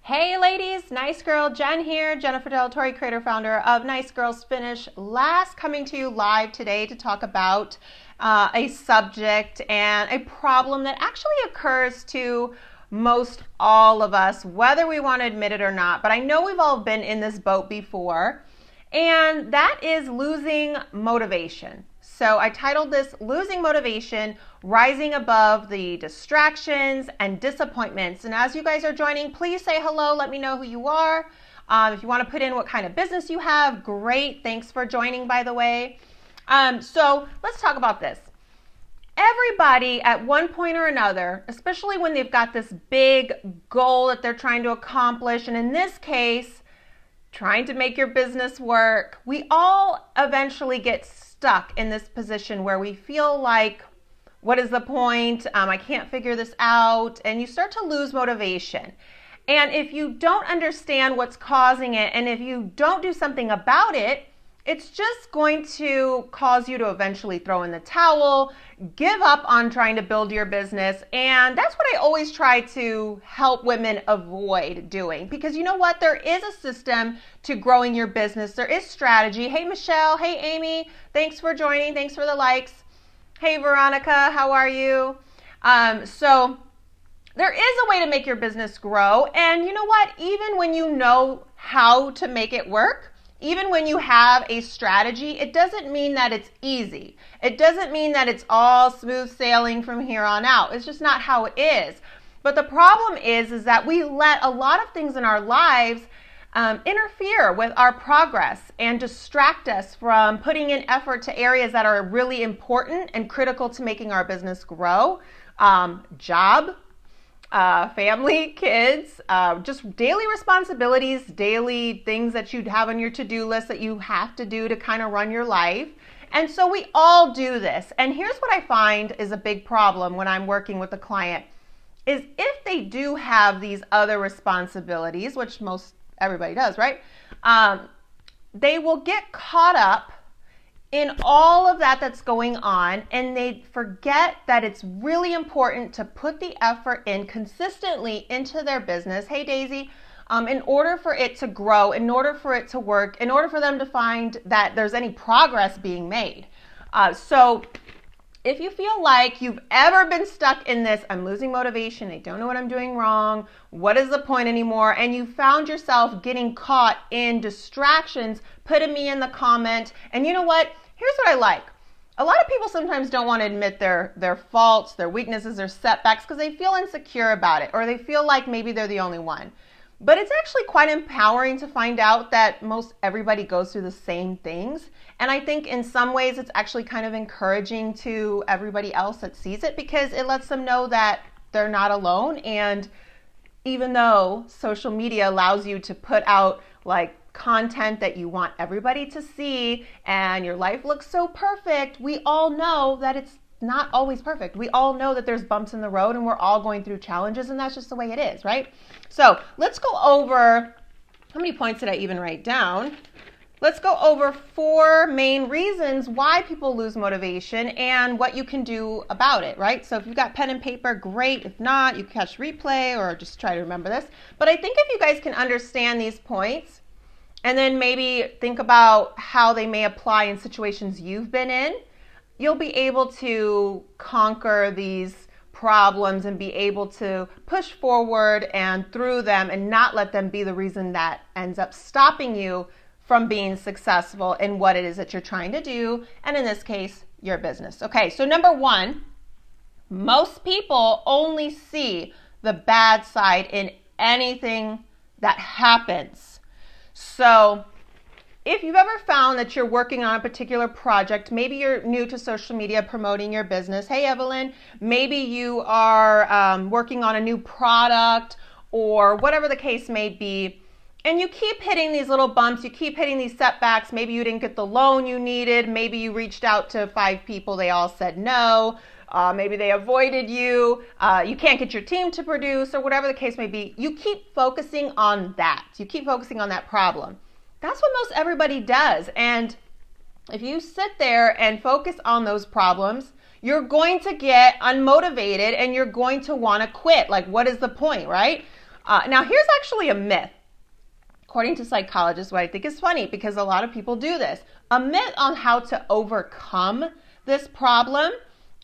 Hey ladies, Nice Girl Jen here, Jennifer Del Torre, creator founder of Nice Girls Finish Last, coming to you live today to talk about a subject and a problem that actually occurs to most all of us, whether we want to admit it or not. But I know we've all been in this boat before, and that is losing motivation. So I titled this Losing Motivation, Rising Above the Distractions and Disappointments. And as you guys are joining, please say hello. Let me know who you are. If you want to put in what kind of business you have, great. Thanks for joining, by the way. So let's talk about this. Everybody at one point or another, especially when they've got this big goal that they're trying to accomplish, and in this case, trying to make your business work, we all eventually get stuck in this position where we feel like, what is the point? I can't figure this out. And you start to lose motivation. And if you don't understand what's causing it, and if you don't do something about it, it's just going to cause you to eventually throw in the towel, give up on trying to build your business. And that's what I always try to help women avoid doing. Because you know what? There is a system to growing your business. There is strategy. Hey, Michelle. Hey, Amy. Thanks for joining. Thanks for the likes. Hey, Veronica. How are you? So there is a way to make your business grow. And you know what? Even when you know how to make it work, even when you have a strategy, it doesn't mean that it's easy. It doesn't mean that it's all smooth sailing from here on out. It's just not how it is. But the problem is that we let a lot of things in our lives interfere with our progress and distract us from putting in effort to areas that are really important and critical to making our business grow. Job, family, kids, just daily responsibilities, daily things that you'd have on your to-do list that you have to do to kind of run your life. And so we all do this. And here's what I find is a big problem when I'm working with a client is if they do have these other responsibilities, which most everybody does, right? They will get caught up in all of that that's going on, and they forget that it's really important to put the effort in consistently into their business. Hey, Daisy, in order for it to grow, in order for it to work, in order for them to find that there's any progress being made. So if you feel like you've ever been stuck in this, I'm losing motivation, I don't know what I'm doing wrong, what is the point anymore, and you found yourself getting caught in distractions, put me in the comment. And you know what? Here's what I like. A lot of people sometimes don't want to admit their faults, their weaknesses, their setbacks because they feel insecure about it, or they feel like maybe they're the only one. But it's actually quite empowering to find out that most everybody goes through the same things. And I think in some ways it's actually kind of encouraging to everybody else that sees it because it lets them know that they're not alone. And even though social media allows you to put out like content that you want everybody to see and your life looks so perfect, we all know that it's not always perfect. We all know that there's bumps in the road and we're all going through challenges, and that's just the way it is, right? So let's go over, how many points did I even write down? Let's go over 4 main reasons why people lose motivation and what you can do about it, right? So if you've got pen and paper, great. If not, you can catch replay or just try to remember this. But I think if you guys can understand these points and then maybe think about how they may apply in situations you've been in, you'll be able to conquer these problems and be able to push forward and through them and not let them be the reason that ends up stopping you from being successful in what it is that you're trying to do, and in this case, your business. Okay, so number 1, most people only see the bad side in anything that happens. So if you've ever found that you're working on a particular project, maybe you're new to social media promoting your business. Hey, Evelyn, maybe you are working on a new product or whatever the case may be, and you keep hitting these little bumps, you keep hitting these setbacks. Maybe you didn't get the loan you needed. Maybe you reached out to 5 people, they all said no. Maybe they avoided you. You can't get your team to produce, or whatever the case may be. You keep focusing on that. You keep focusing on that problem. That's what most everybody does. And if you sit there and focus on those problems, you're going to get unmotivated and you're going to want to quit. Like, what is the point, right? Now, here's actually a myth. According to psychologists, what I think is funny, because a lot of people do this. A myth on how to overcome this problem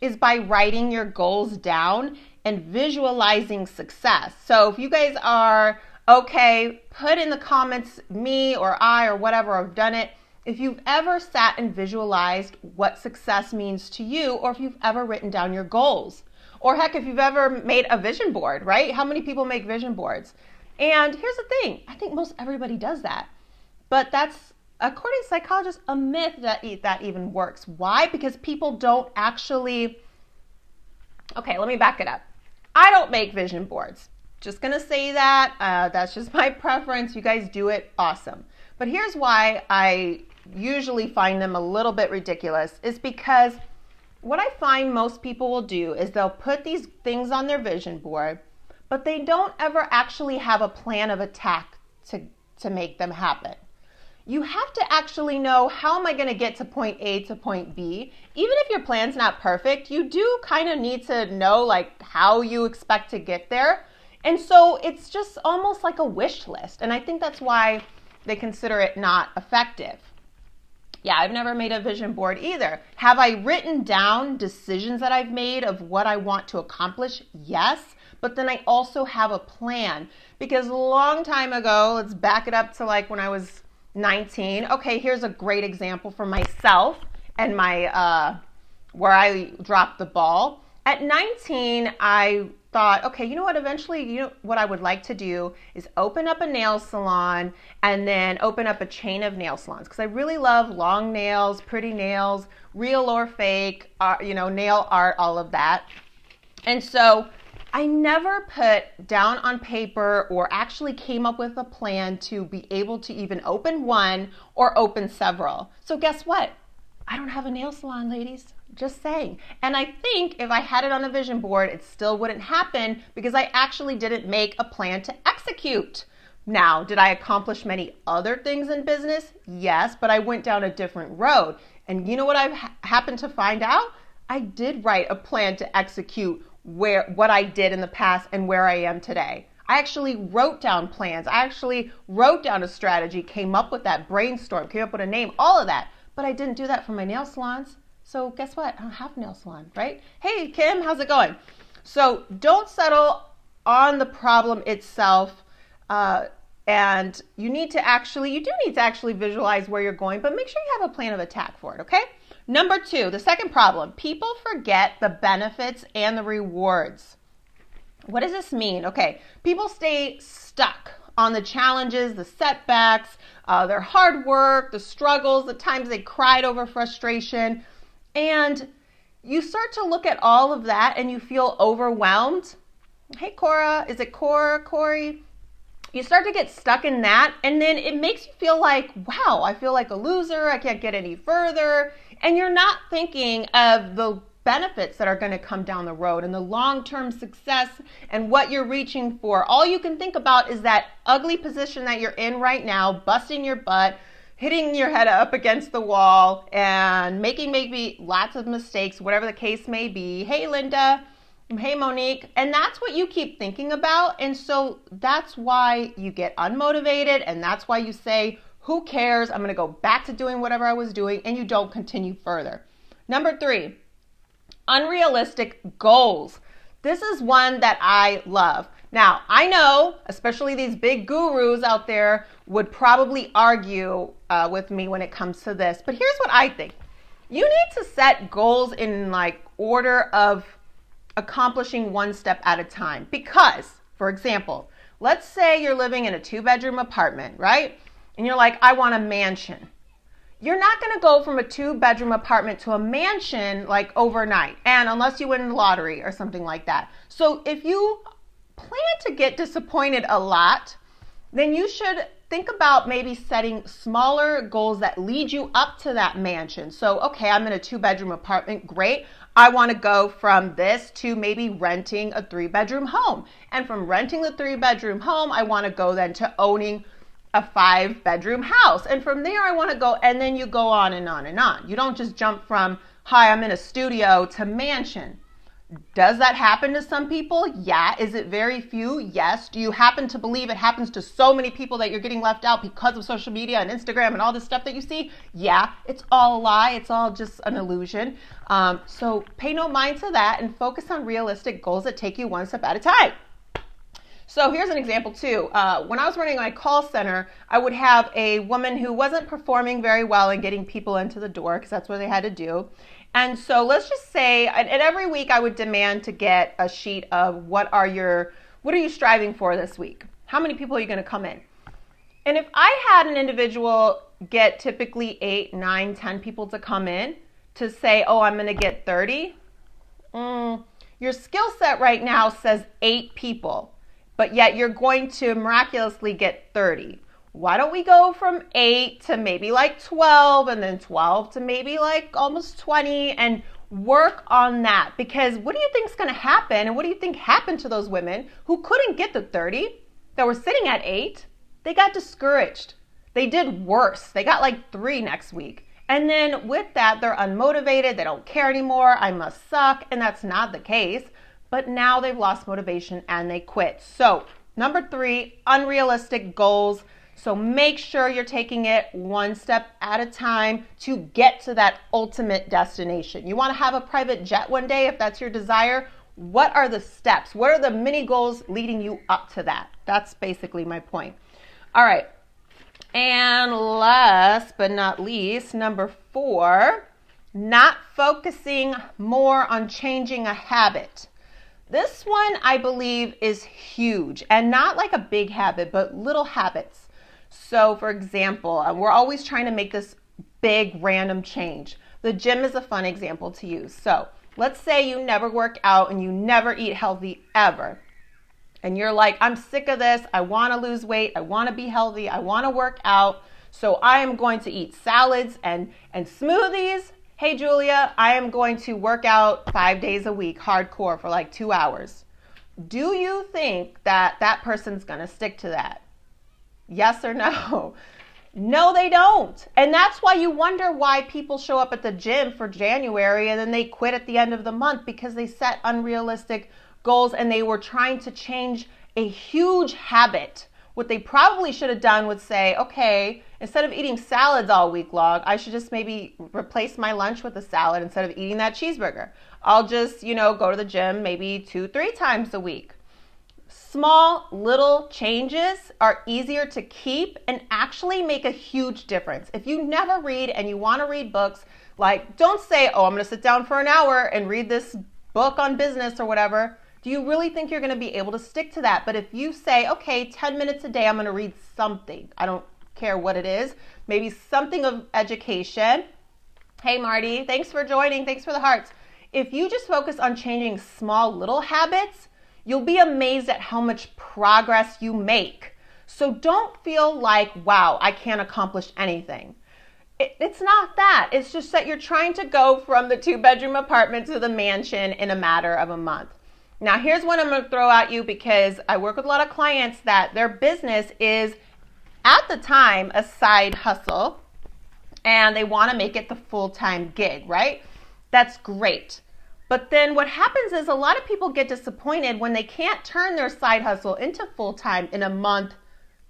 is by writing your goals down and visualizing success. So if you guys are okay, put in the comments, me or I or whatever, have done it. If you've ever sat and visualized what success means to you, or if you've ever written down your goals, or heck, if you've ever made a vision board, right? How many people make vision boards? And here's the thing, I think most everybody does that. But that's, according to psychologists, a myth that even works. Why? Because people don't actually, okay, let me back it up. I don't make vision boards. Just gonna say that, that's just my preference. You guys do it, awesome. But here's why I usually find them a little bit ridiculous, is because what I find most people will do is they'll put these things on their vision board, but they don't ever actually have a plan of attack to make them happen. You have to actually know, how am I going to get to point A to point B? Even if your plan's not perfect, you do kind of need to know like how you expect to get there. And so it's just almost like a wish list. And I think that's why they consider it not effective. Yeah, I've never made a vision board either. Have I written down decisions that I've made of what I want to accomplish? Yes. But then I also have a plan, because a long time ago, let's back it up to like when I was 19. Okay, here's a great example for myself and my where I dropped the ball. At 19, I thought, okay, you know what, eventually, what I would like to do is open up a nail salon and then open up a chain of nail salons, because I really love long nails, pretty nails, real or fake, nail art, all of that. And so I never put down on paper or actually came up with a plan to be able to even open one or open several. So guess what? I don't have a nail salon, ladies. Just saying. And I think if I had it on a vision board, it still wouldn't happen, because I actually didn't make a plan to execute. Now, did I accomplish many other things in business? Yes, but I went down a different road. And you know what I've happened to find out? I did write a plan to execute what I did in the past and where I am today. I actually wrote down plans. I actually wrote down a strategy, came up with that, brainstorm, came up with a name, all of that. But I didn't do that for my nail salons. So guess what? I don't have a nail salon, right? Hey, Kim, how's it going? So don't settle on the problem itself. And you do need to actually visualize where you're going, but make sure you have a plan of attack for it, okay? Number 2, the second problem, people forget the benefits and the rewards. What does this mean? Okay, people stay stuck on the challenges, the setbacks, their hard work, the struggles, the times they cried over frustration. And you start to look at all of that and you feel overwhelmed. Hey, Cora, is it Corey? You start to get stuck in that, and then it makes you feel like, wow, I feel like a loser. I can't get any further. And you're not thinking of the benefits that are going to come down the road and the long-term success and what you're reaching for. All you can think about is that ugly position that you're in right now, busting your butt, hitting your head up against the wall, and making maybe lots of mistakes, whatever the case may be. Hey, Linda. Hey, Monique. And that's what you keep thinking about. And so that's why you get unmotivated, and that's why you say, who cares? I'm going to go back to doing whatever I was doing, and you don't continue further. Number 3, unrealistic goals. This is one that I love. Now, I know, especially these big gurus out there would probably argue with me when it comes to this, but here's what I think. You need to set goals in like order of accomplishing one step at a time. Because, for example, let's say you're living in a 2-bedroom apartment, right? And you're like, I want a mansion. You're not going to go from a 2-bedroom apartment to a mansion like overnight, and unless you win the lottery or something like that. So if you plan to get disappointed a lot, then you should think about maybe setting smaller goals that lead you up to that mansion. So, okay, I'm in a 2-bedroom apartment. Great. I want to go from this to maybe renting a 3-bedroom home. And from renting the 3-bedroom home, I want to go then to owning a 5-bedroom house. And from there, I want to go, and then you go on and on and on. You don't just jump from, hi, I'm in a studio to mansion. Does that happen to some people? Yeah. Is it very few? Yes. Do you happen to believe it happens to so many people that you're getting left out because of social media and Instagram and all this stuff that you see? Yeah. It's all a lie. It's all just an illusion. So pay no mind to that and focus on realistic goals that take you one step at a time. So here's an example too. When I was running my call center, I would have a woman who wasn't performing very well in getting people into the door because that's what they had to do. And so let's just say, and every week I would demand to get a sheet of what are you striving for this week? How many people are you going to come in? And if I had an individual get typically 8, 9, 10 people to come in to say, oh, I'm going to get 30, your skill set right now says 8 people, but yet you're going to miraculously get 30. Why don't we go from 8 to maybe like 12 and then 12 to maybe like almost 20 and work on that? Because what do you think is going to happen? And what do you think happened to those women who couldn't get the 30 that were sitting at 8? They got discouraged. They did worse. They got like 3 next week. And then with that, they're unmotivated. They don't care anymore. I must suck. And that's not the case. But now they've lost motivation and they quit. So number 3, unrealistic goals. So make sure you're taking it one step at a time to get to that ultimate destination. You want to have a private jet one day if that's your desire. What are the steps? What are the mini goals leading you up to that? That's basically my point. All right. And last but not least, number 4, not focusing more on changing a habit. This one I believe is huge, and not like a big habit, but little habits. So for example, we're always trying to make this big random change. The gym is a fun example to use. So let's say you never work out and you never eat healthy ever. And you're like, I'm sick of this. I want to lose weight. I want to be healthy. I want to work out. So I am going to eat salads and smoothies. Hey, Julia, I am going to work out 5 days a week, hardcore for like 2 hours. Do you think that that person's going to stick to that? Yes or no? No, they don't. And that's why you wonder why people show up at the gym for January and then they quit at the end of the month, because they set unrealistic goals and they were trying to change a huge habit. What they probably should have done was say, okay, instead of eating salads all week long, I should just maybe replace my lunch with a salad instead of eating that cheeseburger. I'll just, go to the gym maybe 2-3 times a week. Small little changes are easier to keep and actually make a huge difference. If you never read and you want to read books, like don't say, oh, I'm going to sit down for an hour and read this book on business or whatever. Do you really think you're going to be able to stick to that? But if you say, okay, 10 minutes a day, I'm going to read something. I don't care what it is. Maybe something of education. Hey, Marty, thanks for joining. Thanks for the hearts. If you just focus on changing small little habits, you'll be amazed at how much progress you make. So don't feel like, wow, I can't accomplish anything. It's not that. It's just that you're trying to go from the 2-bedroom apartment to the mansion in a matter of a month. Now, here's what I'm going to throw at you, because I work with a lot of clients that their business is, at the time, a side hustle, and they want to make it the full-time gig, right? That's great. But then what happens is a lot of people get disappointed when they can't turn their side hustle into full-time in a month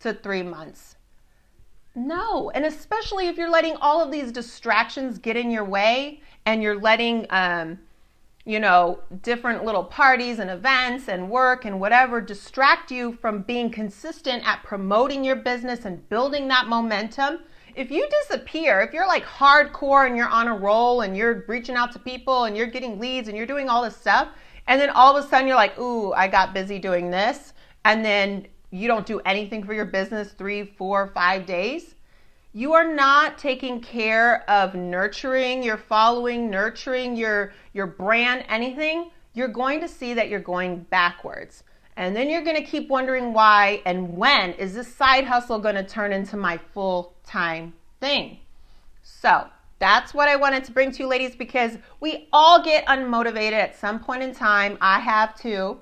to 3 months. No, and especially if you're letting all of these distractions get in your way and you're letting, different little parties and events and work and whatever distract you from being consistent at promoting your business and building that momentum. If you disappear, if you're like hardcore and you're on a roll and you're reaching out to people and you're getting leads and you're doing all this stuff, and then all of a sudden you're like, ooh, I got busy doing this, and then you don't do anything for your business 3, 4, 5 days, you are not taking care of nurturing your following, nurturing your brand, anything. You're going to see that you're going backwards. And then you're going to keep wondering why and when is this side hustle going to turn into my full-time thing. So that's what I wanted to bring to you, ladies, because we all get unmotivated at some point in time. I have too.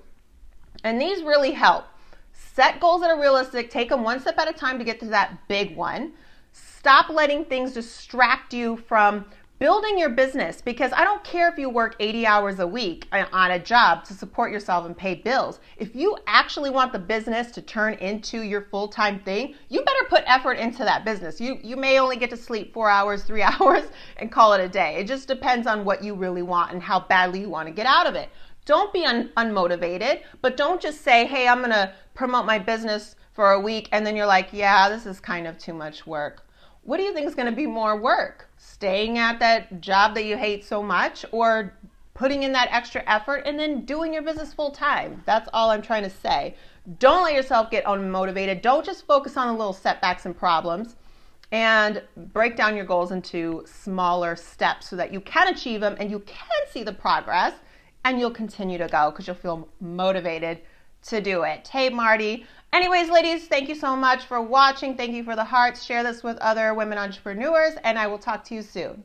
And these really help. Set goals that are realistic. Take them one step at a time to get to that big one. Stop letting things distract you from building your business, because I don't care if you work 80 hours a week on a job to support yourself and pay bills. If you actually want the business to turn into your full-time thing, you better put effort into that business. You may only get to sleep 4 hours, 3 hours and call it a day. It just depends on what you really want and how badly you want to get out of it. Don't be unmotivated, but don't just say, hey, I'm going to promote my business for a week, and then you're like, yeah, this is kind of too much work. What do you think is going to be more work? Staying at that job that you hate so much, or putting in that extra effort and then doing your business full time? That's all I'm trying to say. Don't let yourself get unmotivated. Don't just focus on the little setbacks and problems, and break down your goals into smaller steps so that you can achieve them and you can see the progress, and you'll continue to go because you'll feel motivated to do it. Hey, Marty. Anyways, ladies, thank you so much for watching. Thank you for the hearts. Share this with other women entrepreneurs, and I will talk to you soon.